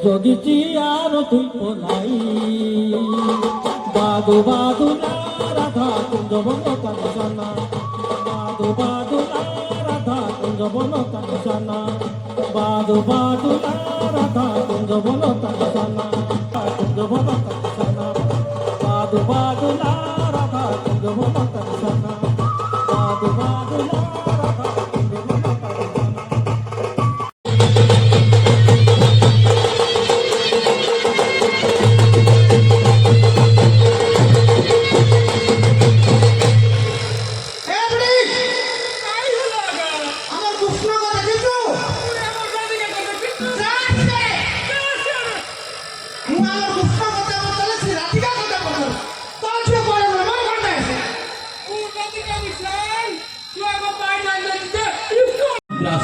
যদি চিয়ার তুই পলাই বাদু বাদু না রাধা কুঞ্জ বন কাঞ্চনা বাদু বাদু না রাধা কুঞ্জ বন কাঞ্চনা বাদু বাদু না রাধা কুঞ্জ বন কাঞ্চনা কুঞ্জ বন কাঞ্চনা বাদু বাদু না রাধা কুঞ্জ বন কাঞ্চনা বাদু বাদু না রাধা কুঞ্জ বন কাঞ্চনা।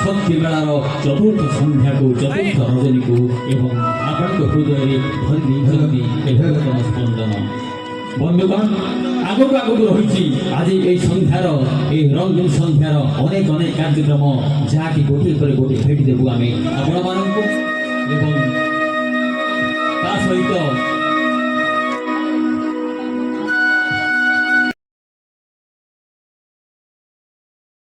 ସନ୍ଧ୍ୟାବେଳାର ଚତୁର୍ଥ ସନ୍ଧ୍ୟାକୁ ଚତୁର୍ଥ ରଜନୀକୁ ଏବଂ ଆପଣଙ୍କ ହୃଦୟରେ ଭରି ଭରି ଏଭେତମ ସ୍ପନ୍ଦନ। ବନ୍ଧୁଗଣ, ଆଗକୁ ଆଗକୁ ରହିଛି ଆଜି ଏହି ସନ୍ଧ୍ୟାର ଏହି ରଙ୍ଗୀନ ସନ୍ଧ୍ୟାର ଅନେକ ଅନେକ କାର୍ଯ୍ୟକ୍ରମ, ଯାହାକି ଗୋଟିଏ ପରେ ଗୋଟିଏ ଭେଟି ଦେବୁ ଆମେ ଆପଣମାନଙ୍କୁ ଏବଂ ତା ସହିତ